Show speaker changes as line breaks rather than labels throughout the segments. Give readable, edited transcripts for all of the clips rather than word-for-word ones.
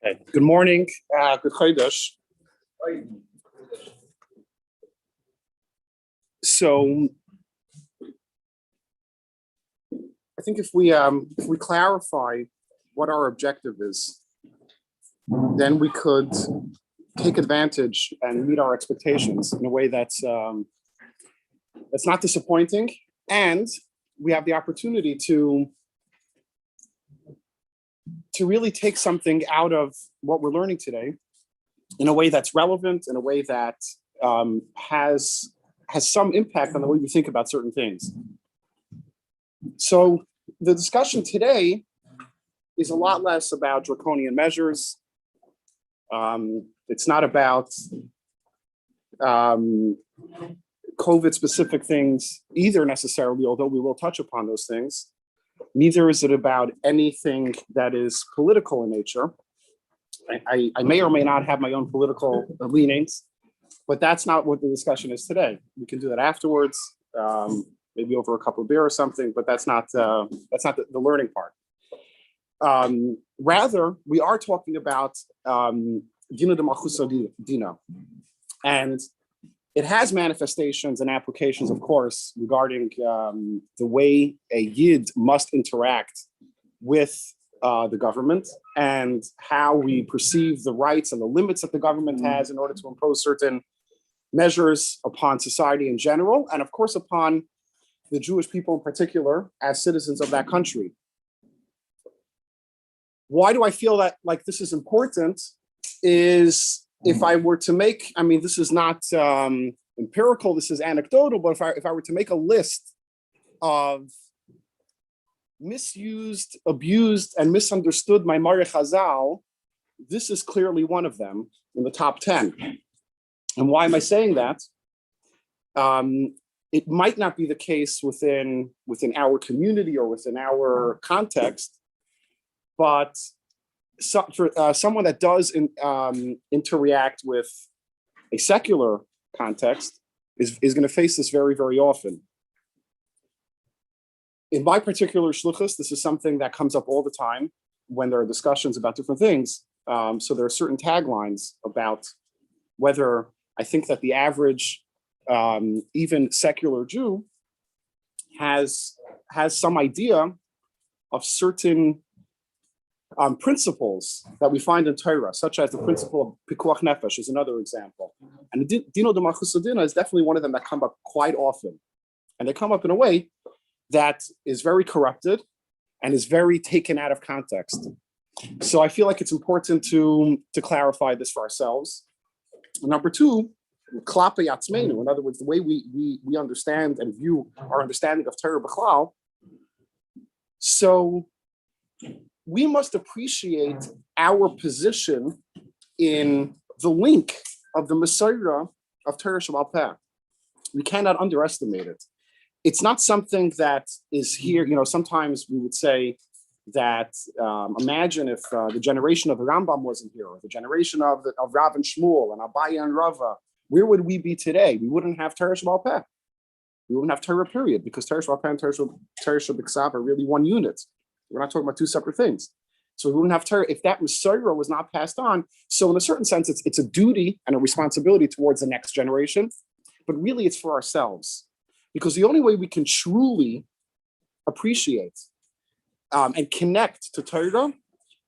Okay. Good morning. Good Chodesh. So, I think if we clarify what our objective is, then we could take advantage and meet our expectations in a way that's not disappointing, and we have the opportunity to really take something out of what we're learning today in a way that's relevant, in a way that has some impact on the way we think about certain things. So the discussion today is a lot less about draconian measures. It's not about COVID-specific things either necessarily, although we will touch upon those things. Neither is it about anything that is political in nature. I may or may not have my own political leanings, but that's not what the discussion is today. We can do that afterwards, maybe over a cup of beer or something, but that's not the learning part. Rather, we are talking about dina, and it has manifestations and applications, of course, regarding the way a Yid must interact with the government and how we perceive the rights and the limits that the government has in order to impose certain measures upon society in general, and of course upon the Jewish people in particular as citizens of that country. Why do I feel that like this is important is if I were to make, I mean, this is not empirical, this is anecdotal, but if I were to make a list of misused, abused, and misunderstood Maimari Chazal, this is clearly one of them in the top 10. And why am I saying that? It might not be the case within our community or within our context, but for someone that does interact with a secular context is going to face this very, very often. In my particular shluchus, this is something that comes up all the time when there are discussions about different things. So there are certain taglines about whether I think that the average, even secular Jew, has some idea of certain principles that we find in Torah, such as the principle of pikuach nefesh is another example. And the dina de malchus dina is definitely one of them that come up quite often. And they come up in a way that is very corrupted and is very taken out of context. So I feel like it's important to clarify this for ourselves. Number two, klape yatzmeinu, in other words, the way we understand and view our understanding of Torah b'chlal. So we must appreciate our position in the link of the Messiah of Torah Shabbat Peh. We cannot underestimate it. It's not something that is here, sometimes we would say that, imagine if the generation of the Rambam wasn't here, or the generation of Rav and Shmuel and Abaye and Rava, where would we be today? We wouldn't have Torah Shabbat Peh. We wouldn't have Torah, period, because Torah Shabbat Peh and Torah Shabbat Ksav are really one unit. We're not talking about two separate things. So we wouldn't have Torah if that Messiah was not passed on. So in a certain sense, it's a duty and a responsibility towards the next generation, but really it's for ourselves. Because the only way we can truly appreciate and connect to Torah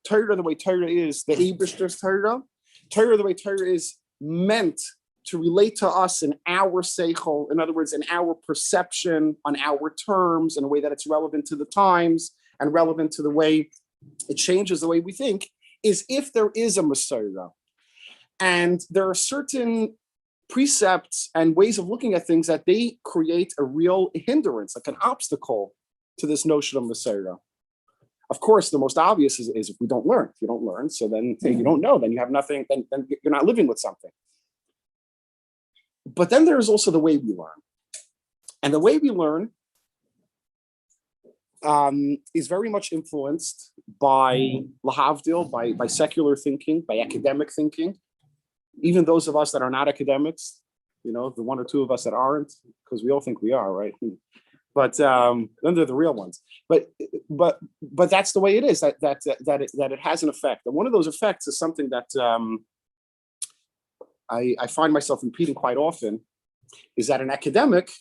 the way Torah is, the Eibishter's Torah the way Torah is meant to relate to us in our seichel, in other words, in our perception, on our terms, in a way that it's relevant to the times and relevant to the way it changes the way we think, is if there is a Messiah. And there are certain precepts and ways of looking at things that they create a real hindrance, like an obstacle to this notion of Messiah. Of course, the most obvious is if we don't learn. If you don't learn, so then you don't know, then you have nothing, then you're not living with something. But then there's also the way we learn. And the way we learn is very much influenced by lahavdil, by secular thinking, by academic thinking. Even those of us that are not academics, the one or two of us that aren't, because we all think we are, right? but then they're the real ones. But that's the way it is. That it has an effect, and one of those effects is something that I find myself repeating quite often, is that an academic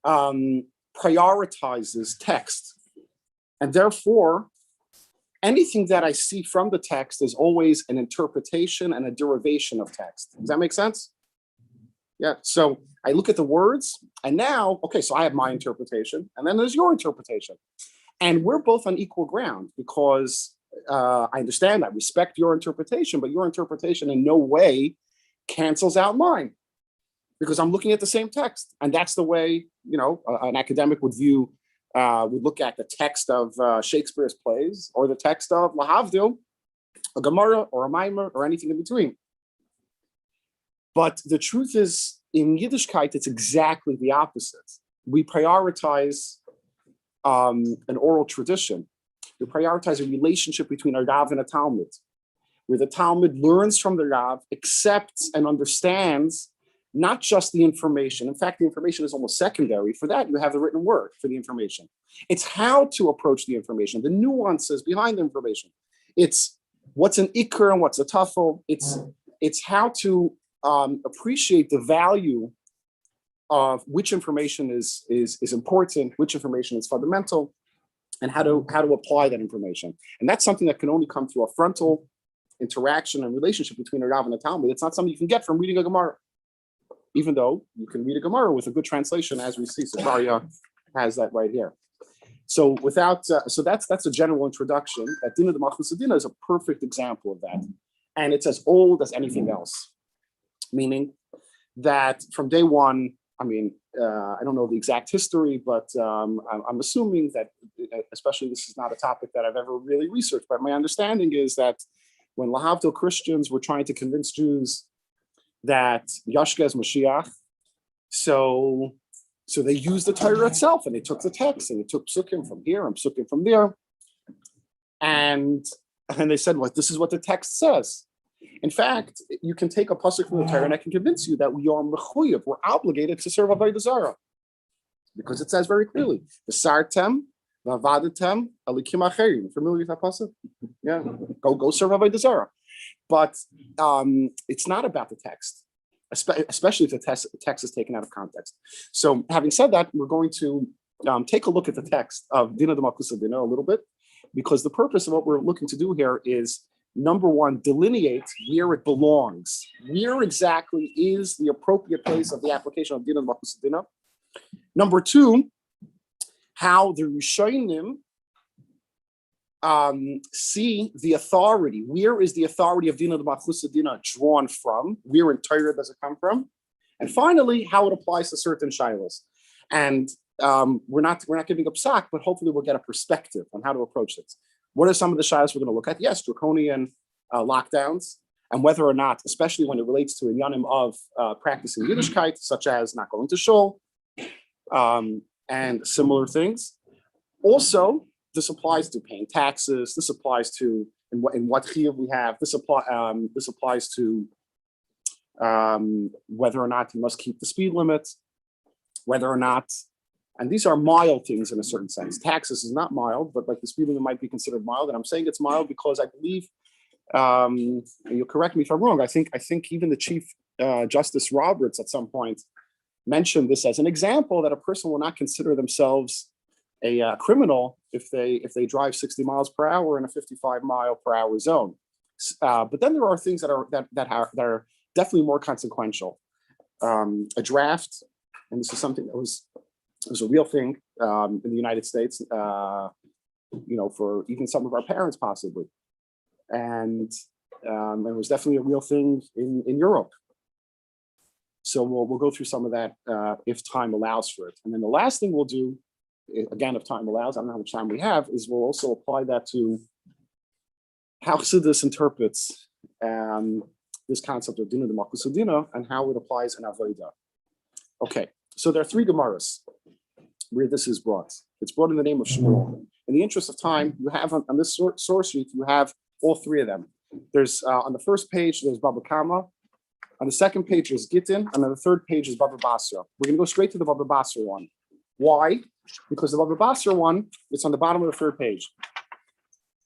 prioritizes text, and therefore anything that I see from the text is always an interpretation and a derivation of text. Does that make sense? Yeah. So I look at the words, and now, okay, so I have my interpretation, and then there's your interpretation. And we're both on equal ground because I understand, I respect your interpretation, but your interpretation in no way cancels out mine because I'm looking at the same text. And that's the way, an academic would look at the text of Shakespeare's plays or the text of Lahavdil, a Gemara or a Maimer or anything in between. But the truth is, in Yiddishkeit, it's exactly the opposite. We prioritize an oral tradition. We prioritize a relationship between a Rav and a Talmud, where the Talmud learns from the Rav, accepts and understands not just the information. In fact, the information is almost secondary. For that, you have the written word for the information. It's how to approach the information, the nuances behind the information. It's what's an ikr and what's a tafel. It's how to appreciate the value of which information is important, which information is fundamental, and how to apply that information. And that's something that can only come through a frontal interaction and relationship between a Rav and a Talmud. It's not something you can get from reading a Gemara, even though you can read a Gemara with a good translation, as we see. Zakaria has that right here. So so that's a general introduction. That dina de malchus dina is a perfect example of that, and it's as old as anything else. Meaning that from day one, I don't know the exact history, but I'm assuming that, especially this is not a topic that I've ever really researched, but my understanding is that when Lahavdil Christians were trying to convince Jews that Yashka is Mashiach, so they used the Torah itself, and they took the text, and they took psukim from here and psukim from there, and they said, well, this is what the text says. In fact, you can take a pasuk from the Torah and I can convince you that we are mechuyev, we're obligated to serve Avodah Zarah, because it says very clearly, "V'sartem v'avadetem elikim acherim." Familiar with that pasuk? Yeah, go serve Avodah Zarah. But it's not about the text, especially if the text is taken out of context. So, having said that, we're going to take a look at the text of Dina de Malchus Dina a little bit, because the purpose of what we're looking to do here is, number one, delineate where it belongs. Where exactly is the appropriate place of the application of Dina Malchus Dina? Number two, how the Rishonim see the authority. Where is the authority of Dina Malchus Dina drawn from? Where in Torah does it come from? And finally, how it applies to certain shilos. And we're not giving up psak, but hopefully we'll get a perspective on how to approach this. What are some of the shilos we're going to look at? Yes, draconian lockdowns, and whether or not, especially when it relates to inyanim of practicing Yiddishkeit, such as not going to shul, and similar things. Also, this applies to paying taxes. This applies to in what chiyuv we have. This applies to whether or not you must keep the speed limit, whether or not. And these are mild things in a certain sense. Taxes is not mild, but like the speed limit might be considered mild. And I'm saying it's mild because I believe, and you'll correct me if I'm wrong, I think even the Chief Justice Roberts at some point mentioned this as an example that a person will not consider themselves a criminal if they drive 60 miles per hour in a 55 mile per hour zone. But then there are things that are definitely more consequential. A draft, and this is something that was a real thing in the United States, for even some of our parents possibly. And it was definitely a real thing in Europe. So we'll go through some of that if time allows for it. And then the last thing we'll do, again, if time allows, I don't know how much time we have, is we'll also apply that to how Chassidus interprets this concept of Dina de Malchus Dina and how it applies in Avodah. Okay, so there are three Gemaras where this is brought. It's brought in the name of Shmuel. In the interest of time, you have on this source sheet, you have all three of them. There's on the first page, there's Baba Kama. On the second page is Gittin, and on the third page is Baba Basra. We're going to go straight to the Baba Basra one. Why? Because the Baba Basra one, it's on the bottom of the third page.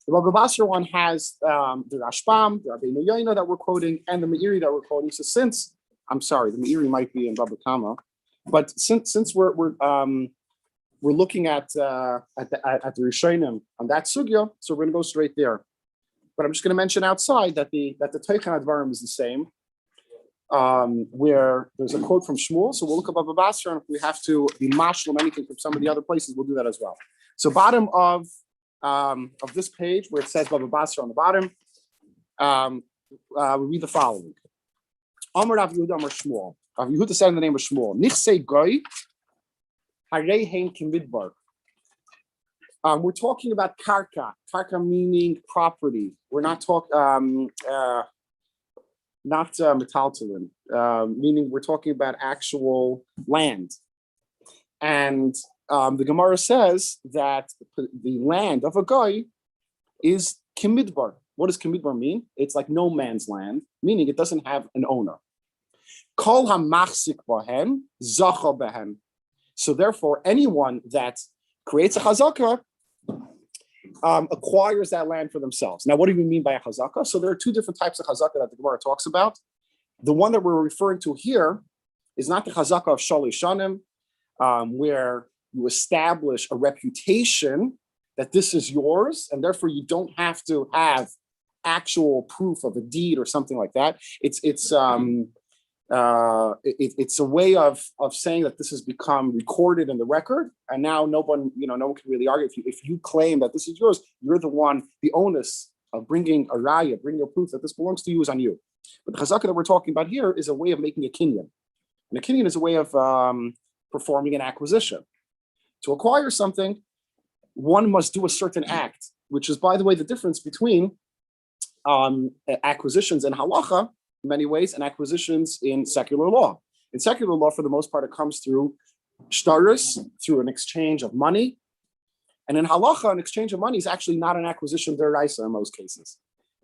The Baba Basra one has the Rashbam, the Rabbi Meir that we're quoting, and the Meiri that we're quoting. So since, I'm sorry, the Meiri might be in Baba Kama, but since we're looking at the Rishonim on that sugya, so we're going to go straight there. But I'm just going to mention outside that the Teichen Advarim is the same, where there's a quote from Shmuel. So we'll look up Baba Basra, and if we have to be mashlim anything from some of the other places, we'll do that as well. So bottom of this page where it says Baba Basra on the bottom, we read the following. Amar Rav Yehuda Amar Shmuel. Rav Yehuda said in the name of Shmuel, Nichsei Goy Harei Hein Kimidbar. We're talking about karka. Karka meaning property. We're not talking not metaltalin, meaning we're talking about actual land. And the Gemara says that the land of a guy is kimidbar. What does kimidbar mean? It's like no man's land, meaning it doesn't have an owner. Kol hamachzik bahem zacha bahem. So therefore, anyone that creates a chazaka acquires that land for themselves. Now, what do we mean by a chazaka? So there are two different types of chazaka that the Gemara talks about. The one that we're referring to here is not the chazaka of shalish shanim, where you establish a reputation that this is yours, and therefore you don't have to have actual proof of a deed or something like that. It's a way of saying that this has become recorded in the record, and now no one can really argue. If you claim that this is yours, you're the one. The onus of bringing a raya, bringing a proof that this belongs to you, is on you. But the chazaka that we're talking about here is a way of making a kinyan, and a kinyan is a way of performing an acquisition. To acquire something, one must do a certain act, which is, by the way, the difference between acquisitions in halacha, in many ways, and acquisitions in secular law. In secular law, for the most part, it comes through shtaris, through an exchange of money. And in halacha, an exchange of money is actually not an acquisition deraisa in most cases.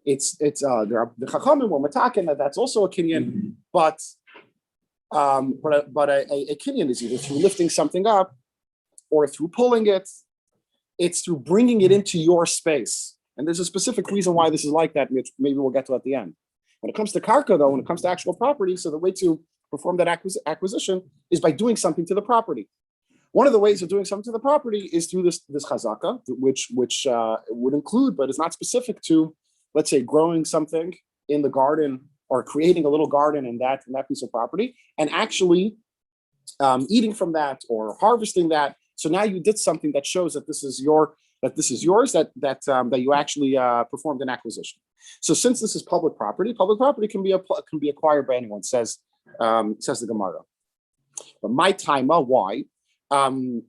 There are the chachamim or matakin, that's also a kinyan, but a kinyan is either through lifting something up or through pulling it. It's through bringing it into your space. And there's a specific reason why this is like that, which maybe we'll get to at the end. When it comes to karka, though, when it comes to actual property, so the way to perform that acquisition is by doing something to the property. One of the ways of doing something to the property is through this chazaka, which would include, but is not specific to, let's say, growing something in the garden or creating a little garden in that piece of property, and actually eating from that or harvesting that. So now you did something that shows that this is yours, that you actually performed an acquisition. So since this is public property can be acquired by anyone, says the Gemara. But my timer, why? I'm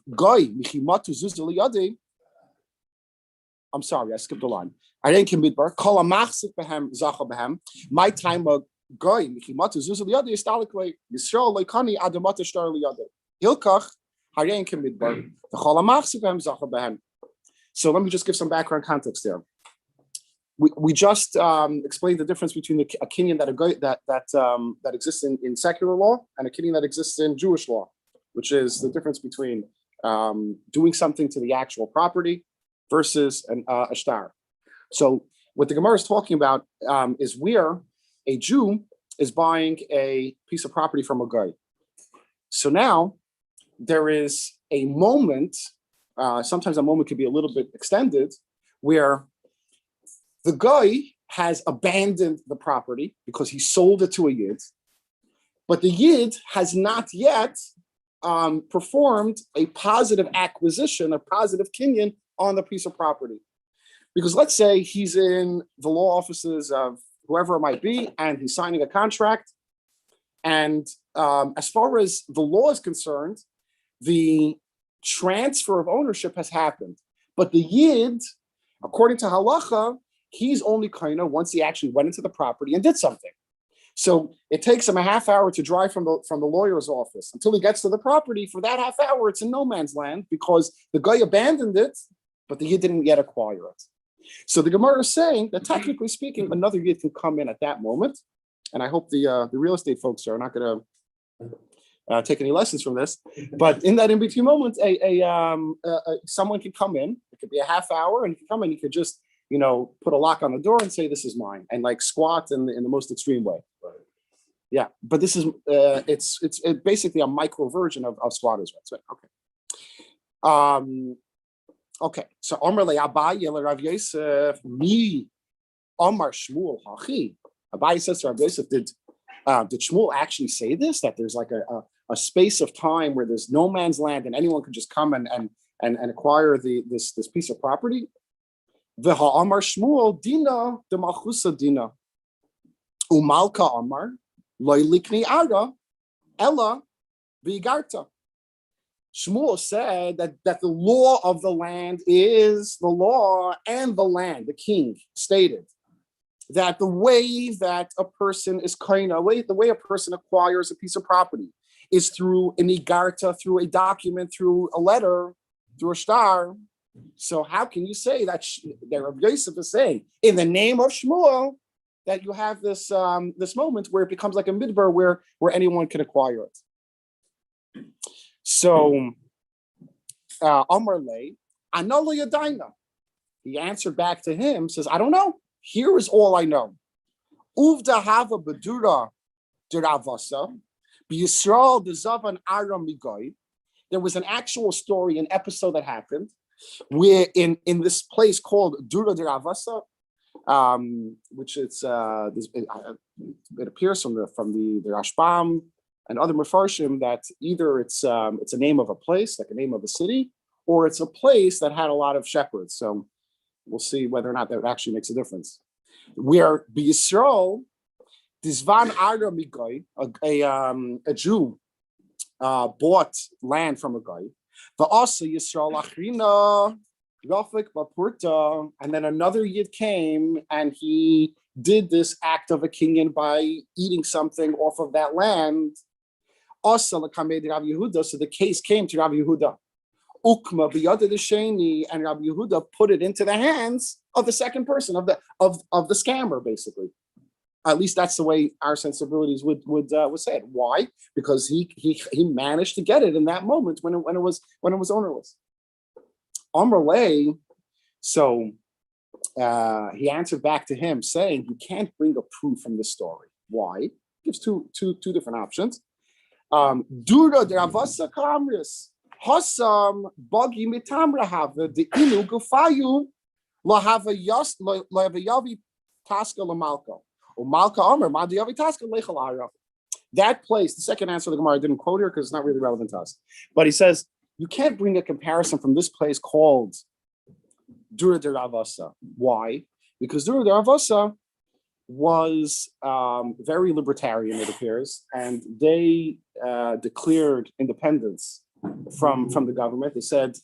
sorry, I skipped a line. I didn't commit bar. Kol amachzik behem zacha behem. My timer, goy michimatu zuzul yadi istalikle Yisrael leikani adamata shtar liyadi. Hilkach harein commit bar. The kol amachzik behem zacha behem. So let me just give some background context there. We just explained the difference between a kinyan that exists in secular law and a kinyan that exists in Jewish law, which is the difference between doing something to the actual property versus a shtar. So what the Gemara is talking about is where a Jew is buying a piece of property from a guy. So now there is a moment. Sometimes a moment could be a little bit extended, where the guy has abandoned the property because he sold it to a yid, but the yid has not yet performed a positive acquisition, a positive kinyan on the piece of property. Because let's say he's in the law offices of whoever it might be, and he's signing a contract, and as far as the law is concerned, the transfer of ownership has happened. But the yid, according to halacha, he's only kind of once he actually went into the property and did something. So it takes him a half hour to drive from the lawyer's office until he gets to the property. For that half hour, it's in no man's land because the guy abandoned it, but the yid didn't yet acquire it. So the Gemara is saying that technically speaking, another yid can come in at that moment. And I hope the real estate folks are not going take any lessons from this. But in that in-between moment, someone could come in. It could be a half hour, and you could come in. You could just, put a lock on the door and say, "This is mine," and like squat in the most extreme way. Right. Yeah, but this is it's basically a micro version of squatters' rights. Right? Okay. Okay. So Omer le Abaye le Rav Yosef mi Omar Shmuel hachi. Abaye says to Rav Yosef, did Shmuel actually say this? That there's like a space of time where there's no man's land and anyone can just come and acquire this piece of property? V'ha Amar Shmuel dina de malchusa dina umalka Amar loy likni ara ella v'igarta. Shmuel said that the law of the land is the law, and the land, the king, stated that the way that a person is the way a person acquires a piece of property is through an igarta, through a document, through a letter, through a star. So how can you say that Rabbi Yosef is saying in the name of Shmuel that you have this this moment where it becomes like a midbar where anyone can acquire it? So Amar Le, Analo Yadaina. He answered back to him, says, I don't know. Here is all I know. Uvda hava bedura diravasa, b'Yisrael dezavan aram migoy. There was an actual story, an episode that happened, where in this place called Dura diravasa, which it's it appears from the Rashbam and other Mefarshim that either it's a name of a place, like a name of a city, or it's a place that had a lot of shepherds. So we'll see whether or not that actually makes a difference. Where B'Yisrael, Dizvan Ara Migoy, a Jew bought land from a guy. Va'asa Yisrael Achrina Rafik Bapurta, and then another Yid came and he did this act of a kinyan by eating something off of that land. Also, Rav Yehuda, so the case came to Rav Yehuda. Ukma biyada desheni, and Rabbi Yehuda put it into the hands of the second person, of the scammer, basically. At least that's the way our sensibilities would say it. Why? Because he managed to get it in that moment when it was ownerless. Amar Le, so he answered back to him saying you can't bring a proof from this story. Why? Gives two different options. Dura de Avasa Kamris. Hasam bagi mitamra have the inu gufayu lahava yavi taska lamalka or malka amr madiyavi taska lechalara. That place, the second answer of the Gemara I didn't quote here because it's not really relevant to us. But he says you can't bring a comparison from this place called Dura de Ravasa. Why? Because Dura de Ravasa was very libertarian, it appears, and they declared independence from the government. They said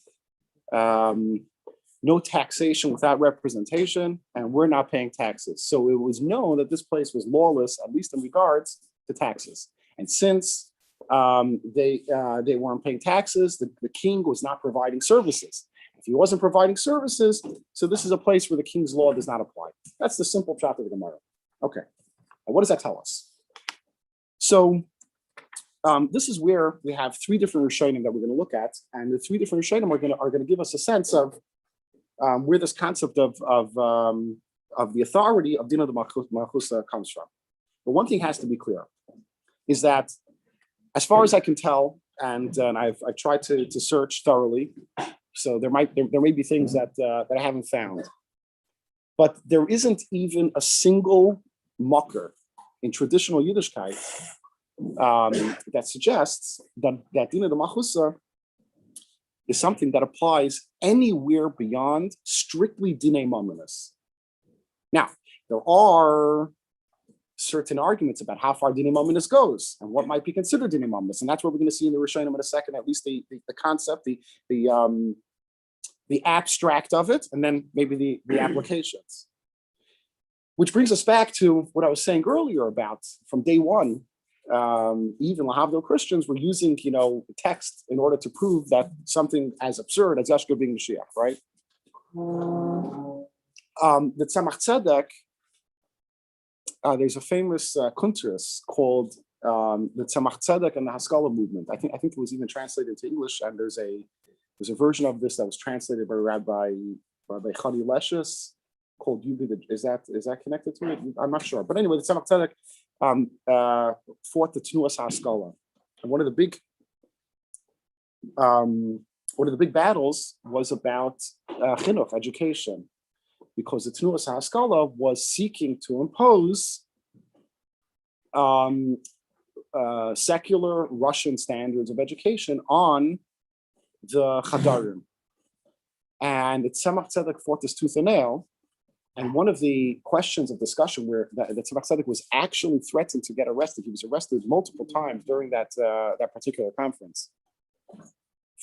no taxation without representation, and we're not paying taxes. So it was known that this place was lawless, at least in regards to taxes. And since they weren't paying taxes, the king was not providing services. If he wasn't providing services, so this is a place where the king's law does not apply. That's the simple chapter of the Gemara. Okay, and what does that tell us? So this is where we have three different Rishonim that we're going to look at, and the three different Rishonim are going to give us a sense of where this concept of the authority of dina de malchusa comes from. But one thing has to be clear is that, as far as I can tell, and I've tried to search thoroughly, so there may be things that I haven't found, but there isn't even a single mocker in traditional Yiddishkeit that suggests that dina de malchusa is something that applies anywhere beyond strictly dine mominus. Now, there are certain arguments about how far dine mominus goes and what might be considered dine mominus, and that's what we're going to see in the Rishonim in a second. At least the concept, the abstract of it, and then maybe the applications. Which brings us back to what I was saying earlier about from day one. Even Lahavdil Christians were using, text in order to prove that something as absurd as Yashka being Mashiach, right? The Tzemach Tzedek, there's a famous kuntris called the Tzemach Tzedek and the Haskalah movement. I think it was even translated into English, and there's a version of this that was translated by Rabbi Chani Leshus called Yubi. Is that connected to it? I'm not sure. But anyway, the Tzemach Tzedek fought the Tnuas Haskalah. And one of the big battles was about chinuch, education, because the Tnuas Haskalah was seeking to impose secular Russian standards of education on the Chadarim. And the Tzemach Tzedek fought this tooth and nail. And one of the questions of discussion where the Tzemach Tzedek was actually threatened to get arrested. He was arrested multiple times during that particular conference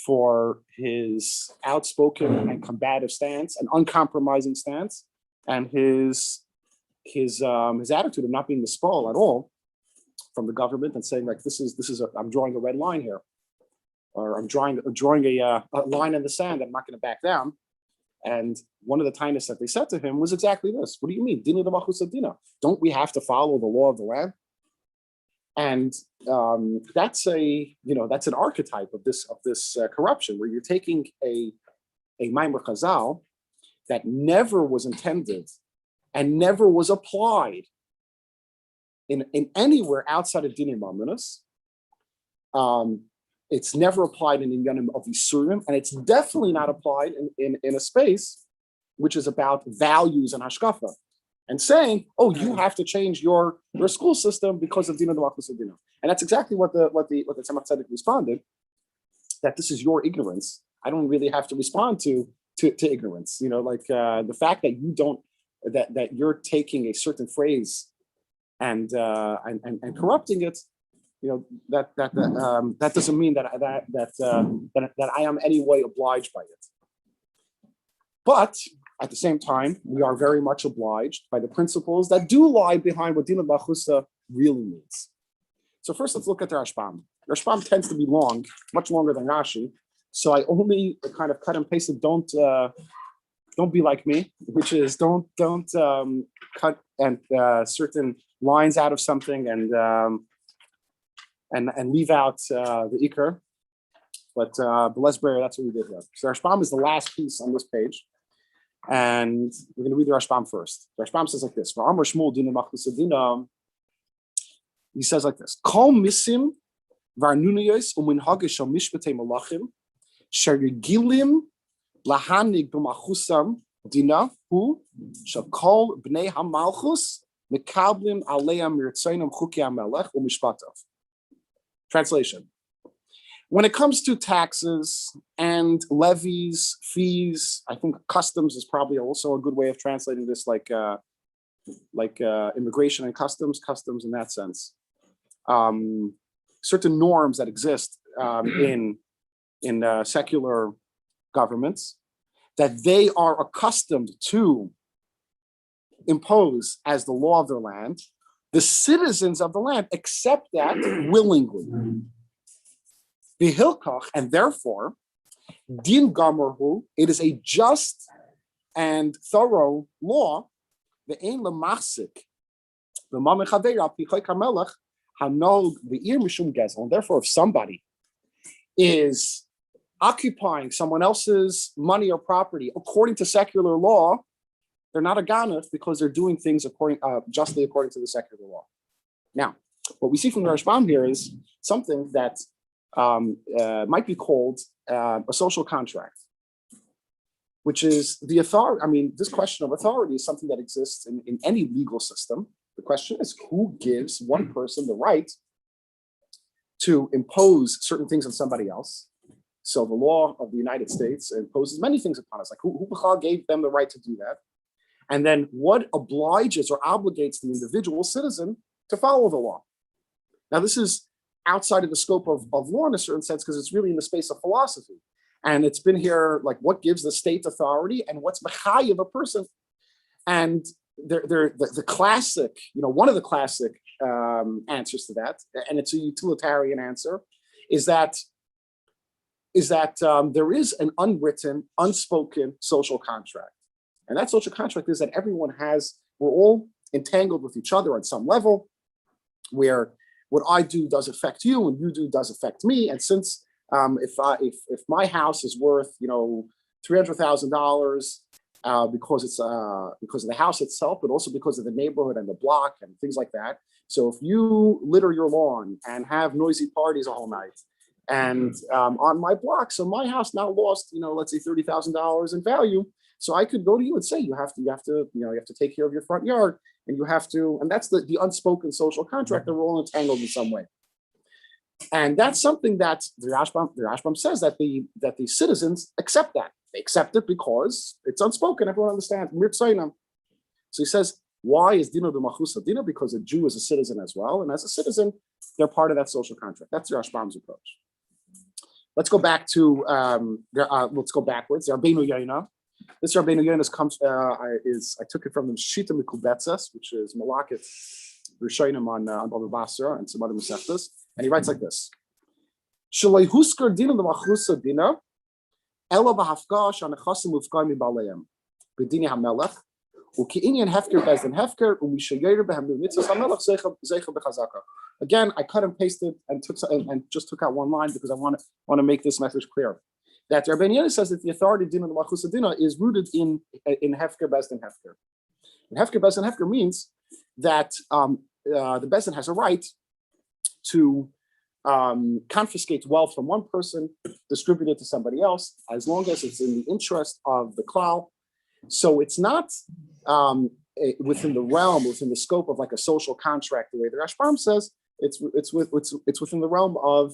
for his outspoken and combative stance, an uncompromising stance, and his attitude of not being mispal at all from the government and saying, like, I'm drawing a red line here, or I'm drawing a line in the sand. I'm not going to back down. And one of the tainas that they said to him was exactly this: "What do you mean, dina dina? Don't we have to follow the law of the land?" And that's an archetype of this corruption, where you're taking a Maimer Chazal that never was intended and never was applied in anywhere outside of Dinim Mamonos. It's never applied in Inyanim of Yisurim, and it's definitely not applied in a space which is about values and hashkafa, and saying, "Oh, you have to change your school system because of Dina D'Machus Dina." And that's exactly what the Tzemach Tzedek responded, that this is your ignorance. I don't really have to respond to ignorance. The fact that you don't that you're taking a certain phrase and corrupting it. That doesn't mean that I am any way obliged by it. But at the same time, we are very much obliged by the principles that do lie behind what Dina B'Chusa really means. So first, let's look at the Rashbam. Rashbam tends to be long, much longer than Rashi. So I only kind of cut and pasted. Don't be like me, which is don't cut and certain lines out of something and leave out the Iker. But Belezber, that's what we did here. So Rashbam is the last piece on this page. And we're going to read the Rashbam first. The Rashbam says like this: he says like this: Kol misim varnuniyos uminhagis shal mishpatei malachim sherigilim lahanig b'machusam dina hu shal kol bnei hamalchus mekablim aleim mirtzainam chuki hamelech umishpatav. Translation: when it comes to taxes and levies, fees, I think customs is probably also a good way of translating this, like immigration and customs in that sense. Certain norms that exist in secular governments that they are accustomed to impose as the law of their land, the citizens of the land accept that willingly. Bihilkach, and therefore, din gamerhu, it is a just and thorough law. The ein lemachsik, the mamechavera pichoy kamelach hanog beir mishum gezel. And therefore, if somebody is occupying someone else's money or property according to secular law, they're not a ganef because they're doing things justly according to the secular law. Now, what we see from the Rashbam here is something that might be called a social contract, which is the authority. I mean, this question of authority is something that exists in any legal system. The question is, who gives one person the right to impose certain things on somebody else? So the law of the United States imposes many things upon us, like who gave them the right to do that? And then what obliges or obligates the individual citizen to follow the law? Now, this is outside of the scope of law in a certain sense, because it's really in the space of philosophy. And it's been here, like, what gives the state authority and what's mechayiv of a person? And the classic, one of the classic answers to that, and it's a utilitarian answer, is that there is an unwritten, unspoken social contract. And that social contract is that we're all entangled with each other on some level, where what I do does affect you, and you do does affect me. And since if my house is worth $300,000 because of the house itself, but also because of the neighborhood and the block and things like that. So if you litter your lawn and have noisy parties all night, and on my block, so my house now lost, let's say $30,000 in value. So I could go to you and say, you have to take care of your front yard, and you have to, and that's the unspoken social contract that we're all entangled in some way. And that's something that the Rashbam says that the citizens accept that. They accept it because it's unspoken. Everyone understands. So he says, why is dina b'malchusa dina? Because a Jew is a citizen as well, and as a citizen, they're part of that social contract. That's the Rashbam's approach. Let's go back to let's go backwards. Rabbeinu Yoina. This Rabbeinu Yoina comes I took it from the Shita Mikubetzes, which is Malakit Rishonim on Baba Basra and some other Masechtas, and he writes like this: Shalei husker dina b'malchusa dina, ela b'hafgash anachasim ufkayim b'aleim b'dini hamelech. Again, I cut and pasted and just took out one line because I want to make this message clear. That Rabbi Meir says that the authority of dina the malchusa dina is rooted in hefker bezdin hefker. And hefker bezdin hefker means that the bezdin has a right to confiscate wealth from one person, distribute it to somebody else, as long as it's in the interest of the klal. So it's not within the scope of like a social contract, the way the Rashbam says. It's within the realm of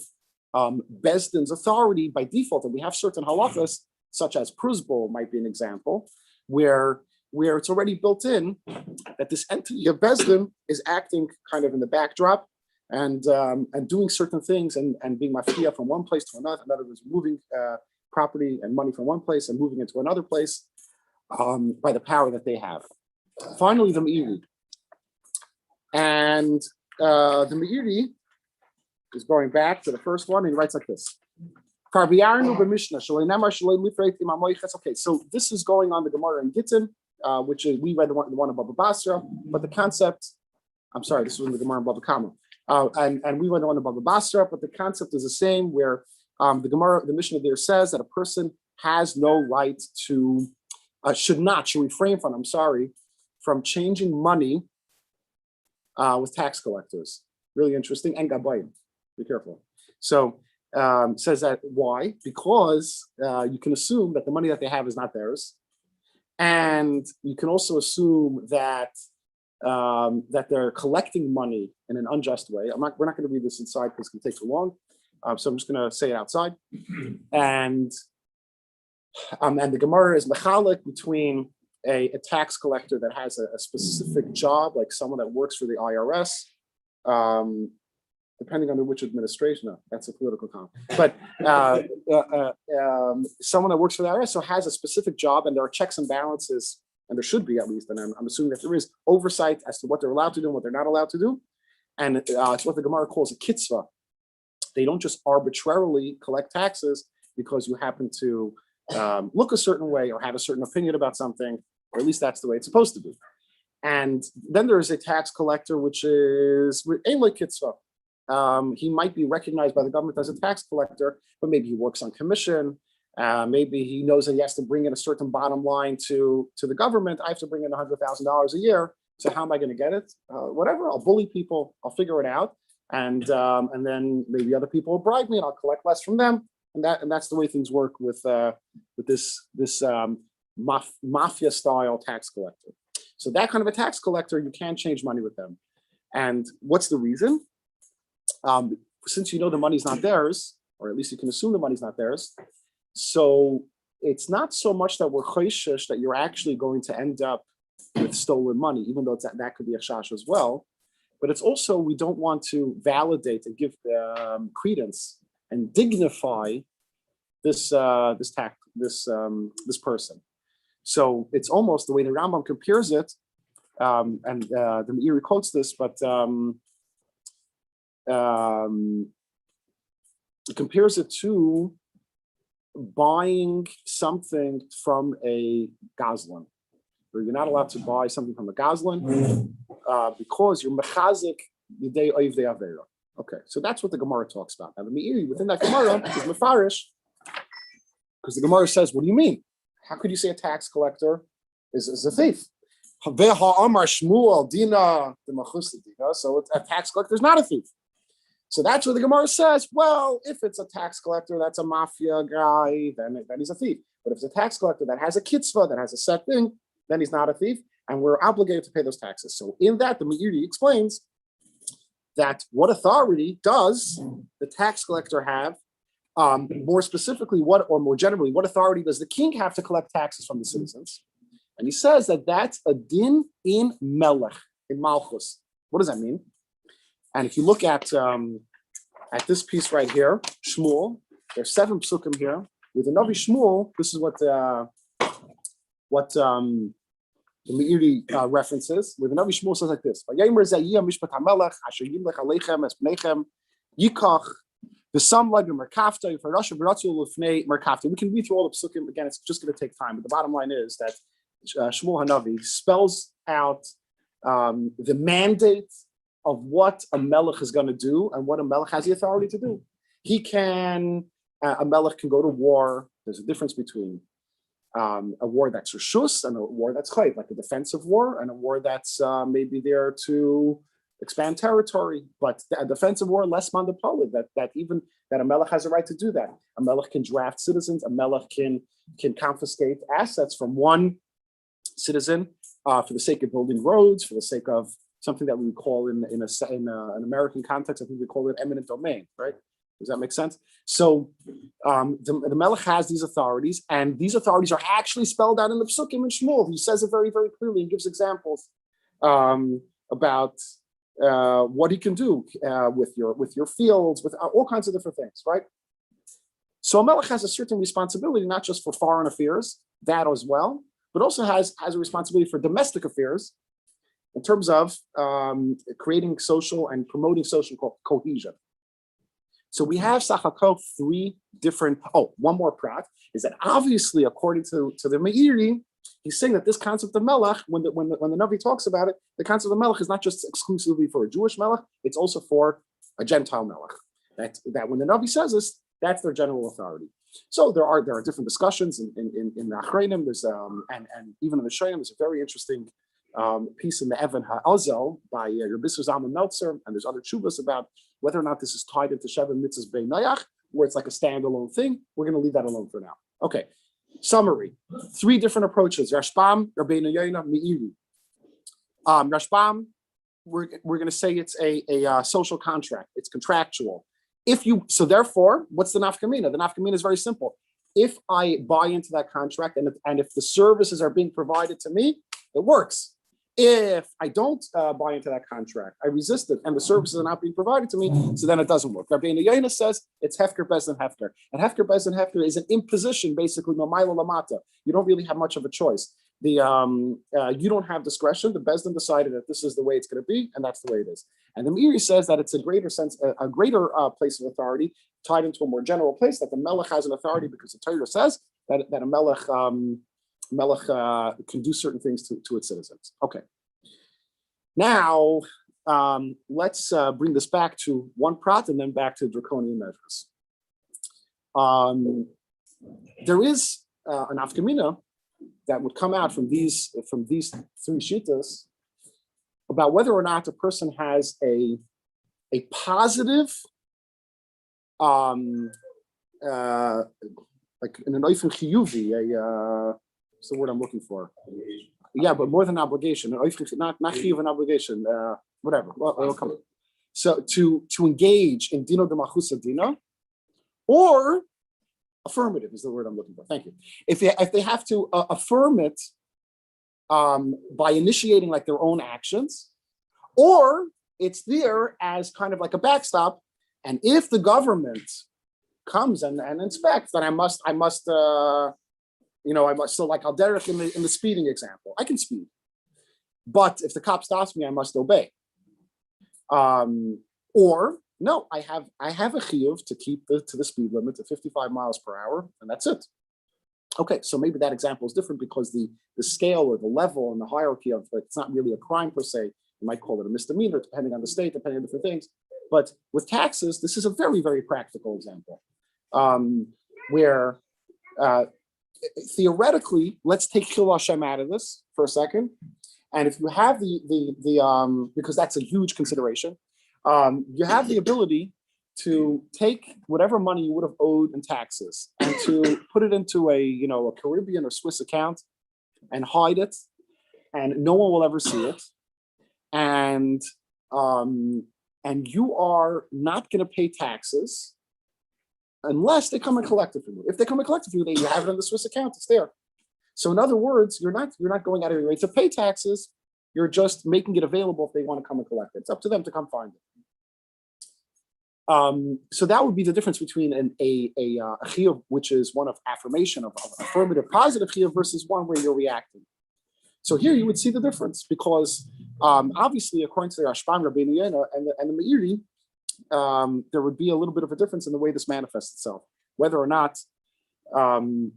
Bezdin's authority by default, and we have certain halachas, such as pruzbul might be an example, where it's already built in that this entity of Bezdin is acting kind of in the backdrop and doing certain things and being mafia from one place to another. In other words, moving property and money from one place and moving it to another place by the power that they have. Finally, the Meiri. And the Meiri is going back to the first one, and he writes like this. Okay, so this is going on the Gemara in Gittin, which is, we read the one above Basra, but the concept, I'm sorry, this was in the Gemara above Kama. And we read the one above Basra, but the concept is the same, where the Gemara, the Mishnah there says that a person has no right to, should refrain from changing money with tax collectors. Really interesting. And gabayim. Be careful. So says that why? Because you can assume that the money that they have is not theirs, and you can also assume that that they're collecting money in an unjust way. We're not going to read this inside because it can take too long. So I'm just going to say it outside. And the Gemara is mechalik between a tax collector that has a specific job, like someone that works for the IRS, depending on which administration. No, that's a political comment. But someone that works for the IRS, so has a specific job, and there are checks and balances, and there should be at least, and I'm assuming that there is oversight as to what they're allowed to do and what they're not allowed to do. And it's what the Gemara calls a kitzvah. They don't just arbitrarily collect taxes because you happen to look a certain way or have a certain opinion about something, or at least that's the way it's supposed to be. And then there is a tax collector, which is like kitzvah. He might be recognized by the government as a tax collector, but maybe he works on commission. Maybe he knows that he has to bring in a certain bottom line to the government. I have to bring in $100,000 a year. So how am I going to get it? Whatever. I'll bully people. I'll figure it out, and then maybe other people will bribe me, and I'll collect less from them. And that's the way things work with this mafia style tax collector. So that kind of a tax collector, you can't change money with them. And what's the reason? Since you know the money's not theirs, or at least you can assume the money's not theirs, so it's not so much that we're choishish that you're actually going to end up with stolen money, even though that could be a shash as well. But it's also, we don't want to validate and give credence and dignify this person. So it's almost the way the Rambam compares it, and the Meiri quotes this, but it compares it to buying something from a gazlan, where you're not allowed to buy something from a gazlan because you're mechazik yidei oivdei avera. Okay, so that's what the Gemara talks about. Now the Meiri within that Gemara is Mefarish, because the Gemara says, what do you mean? How could you say a tax collector is a thief? So a tax collector is not a thief. So that's what the Gemara says. Well, if it's a tax collector, that's a mafia guy, then he's a thief. But if it's a tax collector that has a kitzvah, that has a set thing, then he's not a thief, and we're obligated to pay those taxes. So in that, the Meiri explains that what authority does the tax collector have? More specifically, more generally, what authority does the king have to collect taxes from the citizens? And he says that that's a din in melech, in malchus. What does that mean? And if you look at this piece right here, Shmuel, there's 7 psukim here. With the Navi Shmuel, this is what the Meiri references. With the Navi Shmuel says like this: we can read through all the psukim again. It's just going to take time, but the bottom line is that Shmuel Hanavi spells out the mandate of what a melech is going to do and what a melech has the authority to do. A melech can go to war. There's a difference between a war that's reshus and a war that's chayv, like a defensive war, and a war that's maybe there to expand territory. But a defensive war, less mandapoli, that a melech has a right to do that. A melech can draft citizens. A melech can confiscate assets from one citizen for the sake of building roads, for the sake of something that we would call in an American context, I think we call it eminent domain, right? Does that make sense? So the Melech has these authorities, and these authorities are actually spelled out in the Psukim and Shmuel. He says it very, very clearly and gives examples about what he can do with your fields, with all kinds of different things, right? So a Melech has a certain responsibility, not just for foreign affairs, that as well, but also has a responsibility for domestic affairs in terms of creating social and promoting social cohesion. So we have Sachakov 3 different, one more prat, is that obviously according to the Meiri, he's saying that this concept of Melech, when the Navi talks about it, the concept of Melech is not just exclusively for a Jewish Melech, it's also for a Gentile Melech. That when the Navi says this, that's their general authority. So there are different discussions in the Achreinim, there's and even in the Shoyim, there's a very interesting piece in the Evan Ha'azel by Rabbi Zalman Meltzer, and there's other tshuvas about whether or not this is tied into Sheva Mitzvahs B'nai Noach, where it's like a standalone thing. We're going to leave that alone for now. Okay. Summary: 3 different approaches. Rashbam, Rabbeinu Yoina, Meiri. Rashbam, we're going to say it's a social contract. It's contractual. So therefore, what's the nafkamina? The nafkamina is very simple. If I buy into that contract and if the services are being provided to me, it works. If I don't buy into that contract, I resist it, and the services are not being provided to me, so then it doesn't work. Rabbeinu Yoina says it's hefker bezdin hefker, and hefker bezdin hefker is an imposition, basically mamayla lamata. You don't really have much of a choice. You don't have discretion. The bezdin decided that this is the way it's going to be, and that's the way it is. And the Meiri says that it's a greater place of authority, tied into a more general place, that the melech has an authority because the Torah says that a melech can do certain things to its citizens. Okay. Now, let's bring this back to one prat and then back to draconian measures. There is an afkamina that would come out from these 3 shittas about whether or not a person has a positive, like an oifen chiyuvi, what's the word I'm looking for? Yeah, but more than obligation, not chiyuv, an obligation, whatever. Well, it'll come. So to engage in dino de machusa dina, or affirmative is the word I'm looking for. Thank you. If they have to affirm it by initiating like their own actions, or it's there as kind of like a backstop, and if the government comes and inspects, then I must. So like I'll derek in the speeding example, I can speed, but if the cop stops me, I must obey. Or no, I have a chiyuv to keep to the speed limit to 55 miles per hour, and that's it. Okay, so maybe that example is different because the scale or the level and the hierarchy of it's not really a crime per se. You might call it a misdemeanor, depending on the state, depending on different things. But with taxes, this is a very, very practical example, where theoretically, let's take Chil Hashem out of this for a second. And if you have the because that's a huge consideration, you have the ability to take whatever money you would have owed in taxes and to put it into a Caribbean or Swiss account and hide it, and no one will ever see it. And you are not going to pay taxes unless they come and collect it from you. If they come and collect it from you, you have it in the Swiss account. It's there. So in other words, you're not going out of your way to pay taxes. You're just making it available if they want to come and collect it. It's up to them to come find it. So that would be the difference between a chiyuv, which is one of affirmation, of affirmative, positive chiyuv, versus one where you're reacting. So here you would see the difference, because obviously, according to the Rashbam, Rabbi Meir and the Meiri, there would be a little bit of a difference in the way this manifests itself, whether or not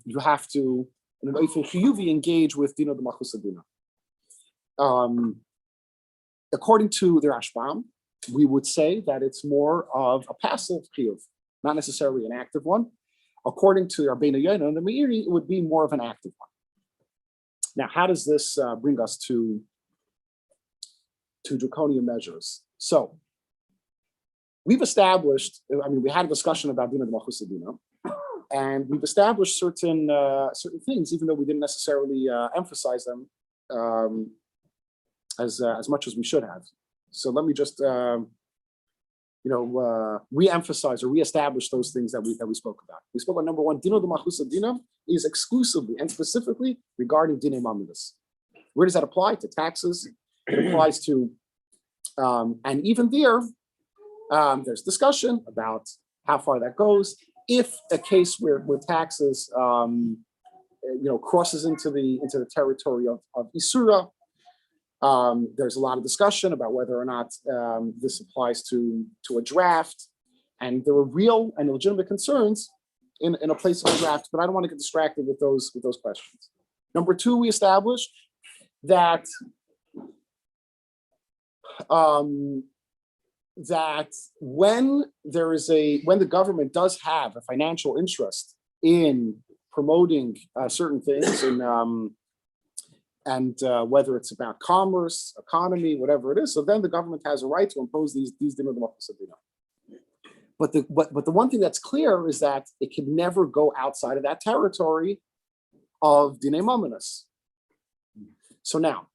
you have to, in an oifen chiyuvi, engage with dina de machus dina. According to the Rashbam, we would say that it's more of a passive chiyuv, not necessarily an active one. According to Rabbi Meir and the Meiri, it would be more of an active one. Now, how does this bring us to draconian measures? So, we've established, we had a discussion about dina de machus dina, and we've established certain things, even though we didn't necessarily emphasize them as much as we should have. So let me just re-emphasize or re-establish those things that we spoke about. We spoke about number one, dina de machus dina is exclusively and specifically regarding dina mamidus. Where does that apply? To taxes. It applies to, and even there's discussion about how far that goes. If a case where taxes crosses into the territory of Isura, there's a lot of discussion about whether or not this applies to a draft, and there were real and legitimate concerns in a place of a draft, but I don't want to get distracted with those questions. Number two, we established that when the government does have a financial interest in promoting certain things, and whether it's about commerce, economy, whatever it is, so then the government has a right to impose these dina de machus dina. But the one thing that's clear is that it can never go outside of that territory of dinei mamonos. So now,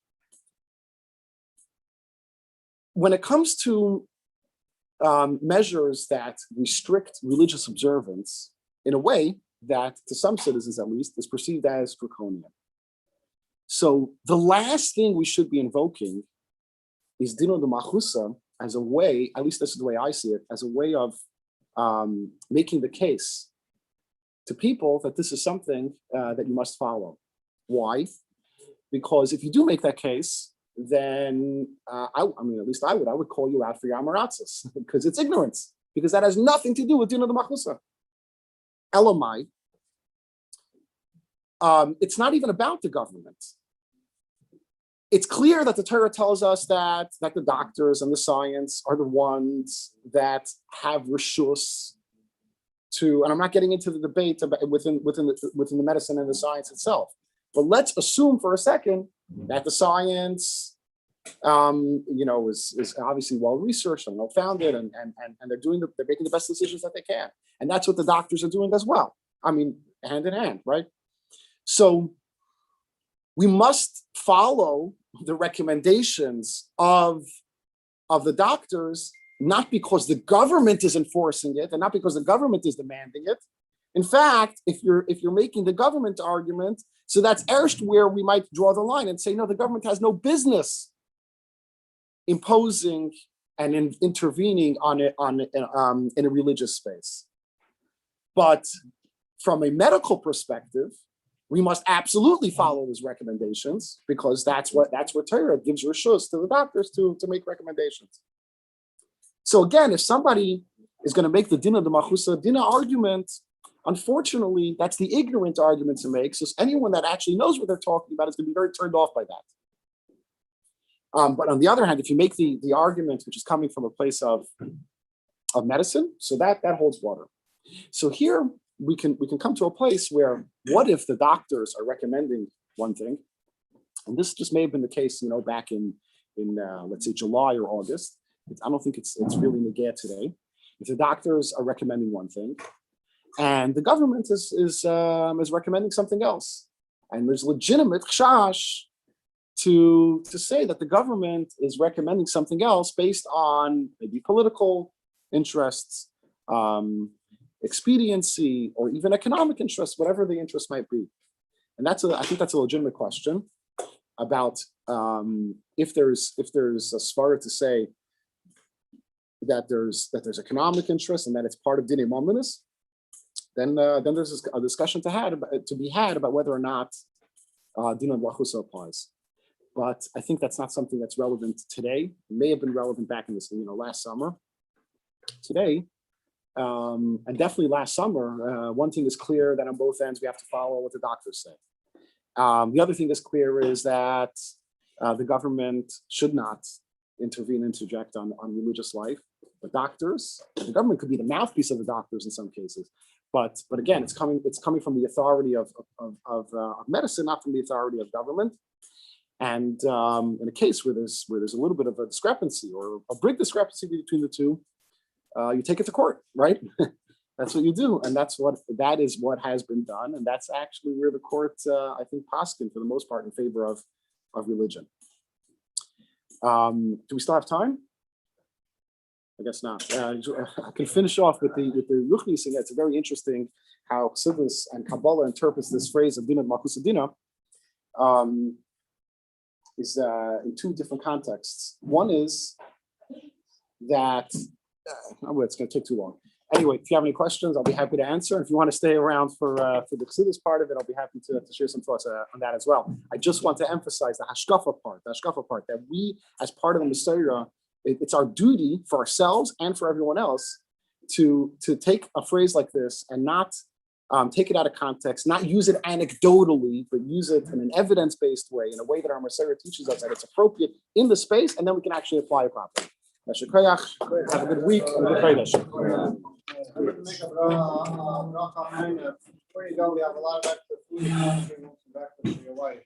when it comes to measures that restrict religious observance in a way that, to some citizens at least, is perceived as draconian. So the last thing we should be invoking is dina de machusa as a way, at least this is the way I see it, as a way of making the case to people that this is something that you must follow. Why? Because if you do make that case, then at least I would call you out for your amaratzis, because it's ignorance, because that has nothing to do with dina de machusa. Elamai. It's not even about the government. It's clear that the Torah tells us that the doctors and the science are the ones that have reshus to, and I'm not getting into the debate about within the medicine and the science itself, but let's assume for a second that the science, is obviously well researched and well founded, and they're making the best decisions that they can, and that's what the doctors are doing as well. Hand in hand, right? So we must follow the recommendations of the doctors, not because the government is enforcing it and not because the government is demanding it. In fact, if you're making the government argument, so that's erst where we might draw the line and say, no, the government has no business imposing and intervening in a religious space. But from a medical perspective, we must absolutely follow his recommendations, because that's what Torah gives reshus to the doctors to make recommendations. So again, if somebody is going to make the dina de machusa dina argument, unfortunately, that's the ignorant argument to make. So anyone that actually knows what they're talking about is going to be very turned off by that. But on the other hand, if you make the argument which is coming from a place of medicine. So that holds water. So here we can come to a place where, what if the doctors are recommending one thing, and this just may have been the case, back in let's say July or August. I don't think it's really negaya today. If the doctors are recommending one thing, and the government is recommending something else, and there's legitimate chash to say that the government is recommending something else based on maybe political interests, expediency, or even economic interests, whatever the interest might be. And I think that's a legitimate question about if there's a svara to say that there's economic interest and that it's part of dina mominus, then there's a discussion to be had about whether or not dina lachusa applies. But I think that's not something that's relevant today. It may have been relevant back in this, last summer. Today, and definitely last summer, one thing is clear, that on both ends we have to follow what the doctors say. The other thing that's clear is that the government should not interject on religious life. The government could be the mouthpiece of the doctors in some cases. But again, it's coming from the authority of medicine, not from the authority of government. And in a case where there's a little bit of a discrepancy or a big discrepancy between the two, you take it to court, right? That's what you do, and that is what has been done, and that's actually where the court, I think, poskin for the most part in favor of religion. Do we still have time? I guess not. I can finish off with the Ruchni thing. It's very interesting how Chassidus and Kabbalah interprets this phrase of dina malchus dina. Is in two different contexts. One is that it's going to take too long. Anyway, if you have any questions, I'll be happy to answer. If you want to stay around for the Chassidus part of it, I'll be happy to share some thoughts on that as well. I just want to emphasize the hashkafa part, that we, as part of the Messiah, it's our duty for ourselves and for everyone else to take a phrase like this and not take it out of context, not use it anecdotally, but use it in an evidence-based way, in a way that our Messiah teaches us that it's appropriate in the space, and then we can actually apply it properly. Have a good week and a good Chodesh.
Before you go, we have a lot of extra food.